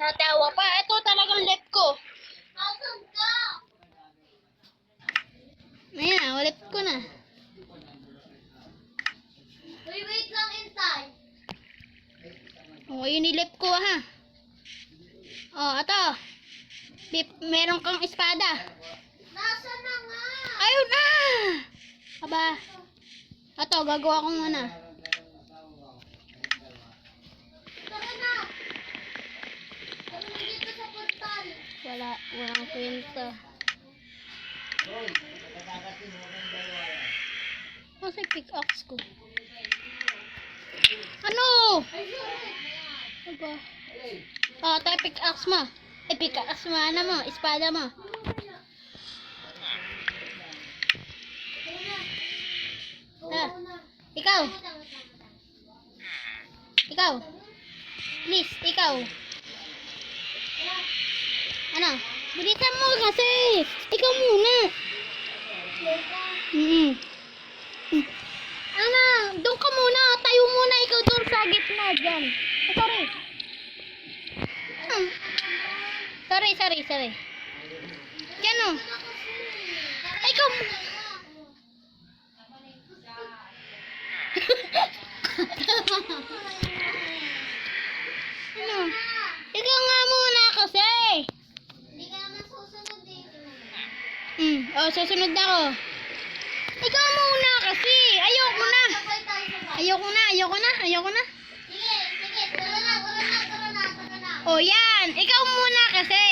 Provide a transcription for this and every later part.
Tumatawa pa. Ito talagang left ko. Ayan, left ko na. Wait lang, Intay. O, yun i-left ko ha. O, ito. Meron kang espada. Nasa na nga? Ayun na! Aba. Ito, gagawa ko muna. Tara na. Tara na dito sa portal. Walang kwenta. Kasi pickaxe ko. Ano? Aba. Tayo pickaxe mo. Pickaxe mo, ano mo, espada mo. Ikaw. Ikaw. Please, ikaw. Ano? Bilisan mo kasi. Ikaw muna. Ano? Doon ka muna. Tayo muna. Ikaw doon sa gitna dyan. Sorry. Sorry. Diyan o. Ikaw ano? Ikaw nga muna kasi. Hindi ka naman susunod dito. Susunod na ako. Ikaw muna kasi. Ayoko na. Sige. Tara na. O yan. Ikaw muna kasi.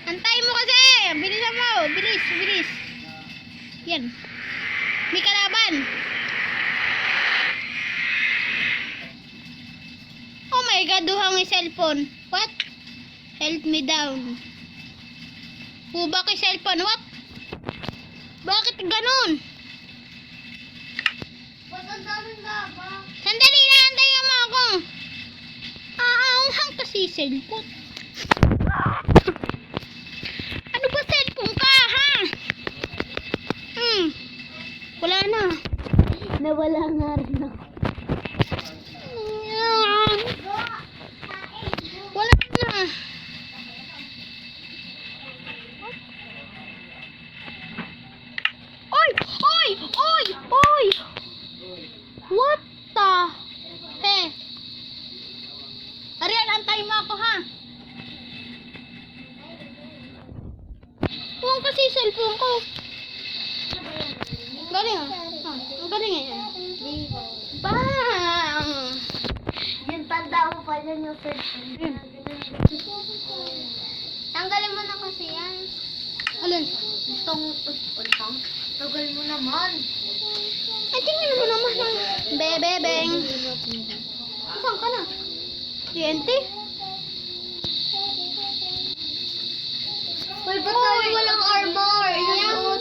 Antay mo kasi. Bilisan mo. Bilis. Yan. May kalaban. Oh my God, duhang yung cellphone. What? Help me down. Hubak yung cellphone. What? Bakit ganun? Ba't ang daming laba? Sandali na, antayin mo ako. Aahang kasi cellphone. Ano ba cellphone ka, ha? Wala na. Nawala nga rin ako. Wala na. Oy! What the? Ariel, antay mo ako, ha? Huwag kasi cellphone ko. Galing ah. Ang galing eh. Bang! Yung tanda mo pa dyan yung cellphone. Tanggalin mo na kasi yan. Alin? Itong untang. Tagal mo naman. Ay, tingnan mo naman. Bebebeng. Saan ka na? TNT? Uy, ba't tayo walang armor? Yan.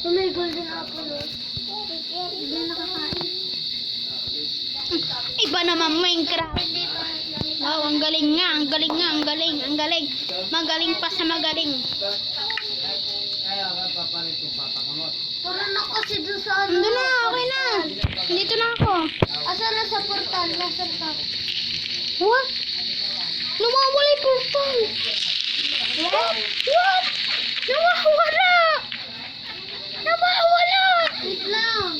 May golden apple. Hindi nakakain. Iba naman Minecraft. Wow, ang galing nga. Magaling pa sa magaling. Tara na kasi doon sa ano. Ando na, okay na. Dito na ako. Asa na sa portal? Nasaan ka? What? Lumawala yung portal. What? Nawawala. Wait lang.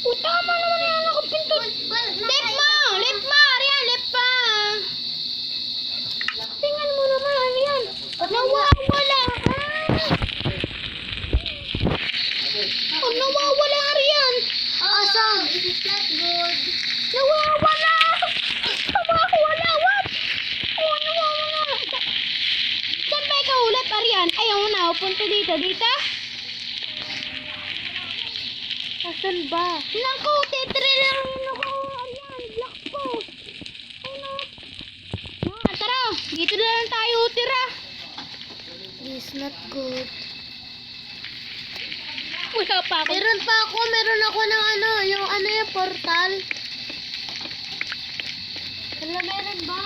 Tama naman yan. Nakapintot. Left mo. Arian, left pa. Tingnan mo naman, Arian. Nawawala. Nawawala, Arian. Asan? It is not good. Nawawala. What? Nawawala. Saan ba ikaw ulit, Arian? Ayaw na. Punta dito. Asan ba? Naku, tetre lang ako, Arian. Black po. Ano? Tara. Dito na lang tayo tira. It is not good. Wala pa ako. Meron ako ng yung portal. Wala, meron ba?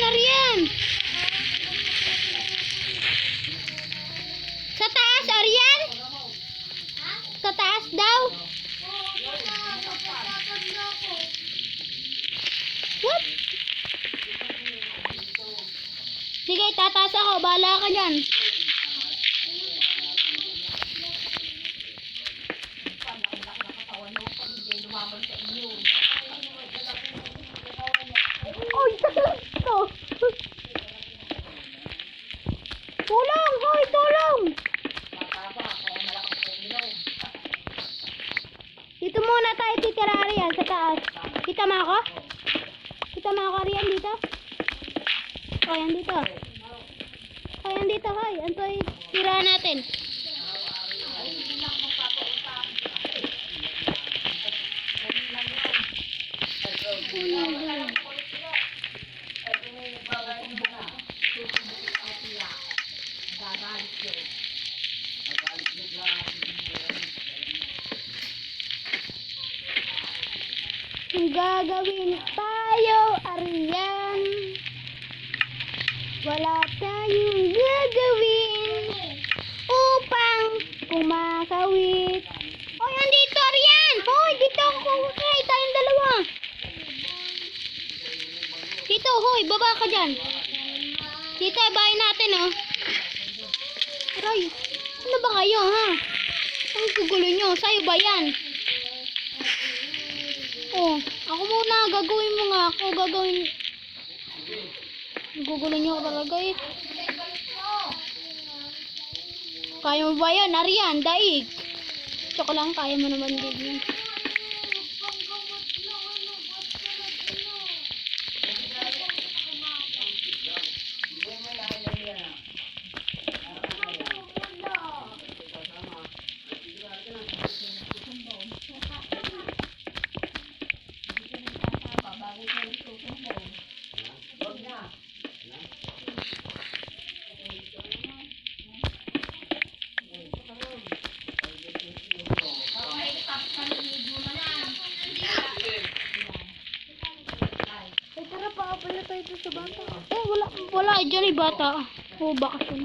Arian. Sa taas, Arian? Sa taas daw? What? Sige, tataas ako. Bahala ka dyan. Oy, to. Tulong! Hoy, tulong! Dito muna tayo titira, Arian, sa taas. Kita mo ako? Kita mo ako, Arian, dito? O, yan dito. O, yan dito, hoy. Ano to tira natin? Gagawin tayo, Arian. Wala tayong gagawin upang kumakawit. Hoy, andito, Arian! Hoy, dito ako. Okay, tayong dalawa. Dito, hoy, baba ka dyan. Dito, bahay natin, oh. Aray, ano ba kayo, ha? Ang gugulo nyo, sa'yo ba yan? Oh, ako muna, gagawin mo nga ako, gagawin. Gugulo nyo talaga eh. Kaya mo ba yan, Arian? Daig. Tsaka lang, kaya mo naman din yan. Wala, dyan ay bata. Oh, bakasyon.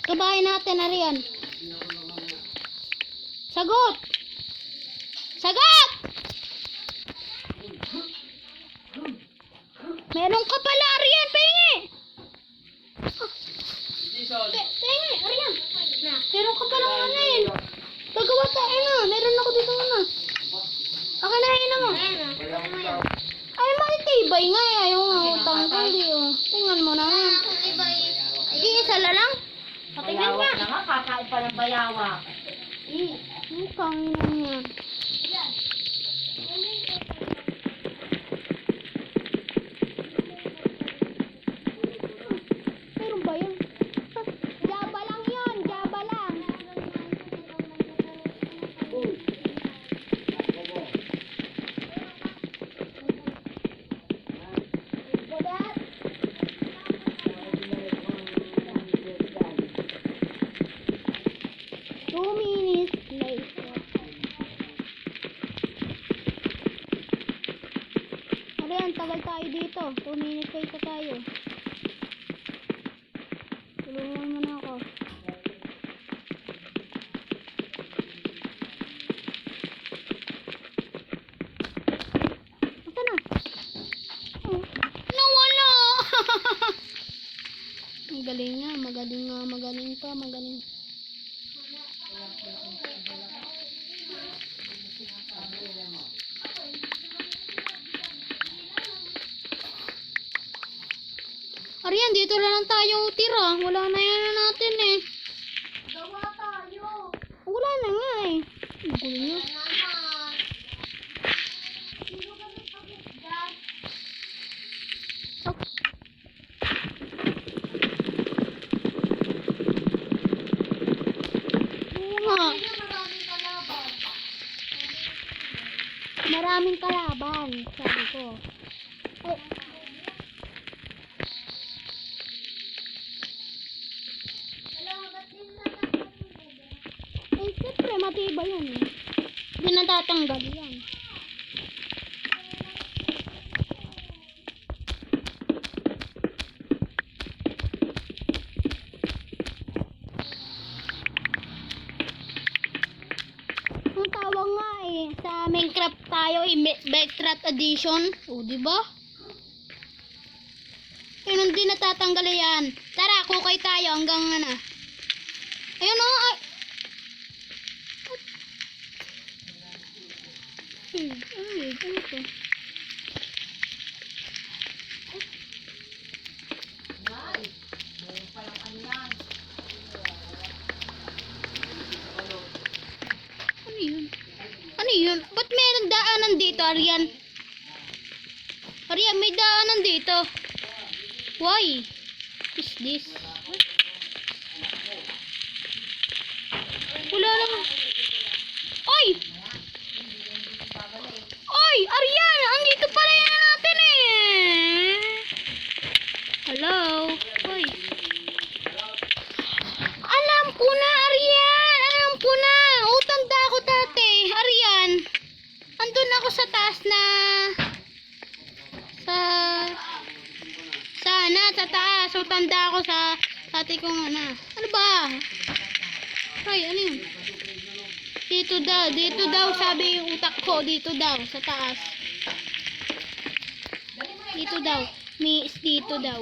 Kabahay natin, Arian. Sagot! Sagot! Meron ka pala, Arian. Pahingi! Pahingi, Arian. Meron ka pala mga ngayon. Gagawa tayo na. Meron ako dito na. Aka na yun mo. Ay, matitibay nga. Ayaw nga utang ko. Tingnan mo na. Iisa lang. Patingnan nga. Na nga, kakain pa ng bayawa. Utang na yan. Meron ba yun? Jaba lang yun. Jaba lang. Tagal tayo dito. 2 minutes wait tayo. Tulungan mo na ako. Basta na. Oh. Nawala! Magaling nga. Magaling nga. Magaling pa. Magaling. Arian, dito na lang tayo tira. Wala na yan natin eh. Gawa tayo. Wala na nga eh. Ang gulo nyo. Sino ka nagpapit dyan? Oo nga. Maraming kalaban. Maraming kalaban. Sabi ko. Oh. Hello, ba yan eh? Hindi natatanggal yan. Ang tawag nga eh, sa Minecraft tayo eh, Minecraft Edition. O, diba? Yun, hindi natatanggal yan. Tara, kukay tayo hanggang ano. Ayun o, ay. Ay, ano to? Ano yun? Ano yun? Ba't may daanan dito, Arian? Arian, may daanan dito. Why? Is this? Wala naman. Oy! Oy! Arian! Andito pala yan natin eh! Hello? Oy! Alam ko na, Arian! Alam ko na! O, tanda ko dati. Arian! Andun ako sa taas na... sa taas. So, tanda ako sa ate kong ano. Ano ba? Ay, ano yun? Dito daw, sabi yung utak ko. Dito daw, sa taas. Dito daw. Dito daw.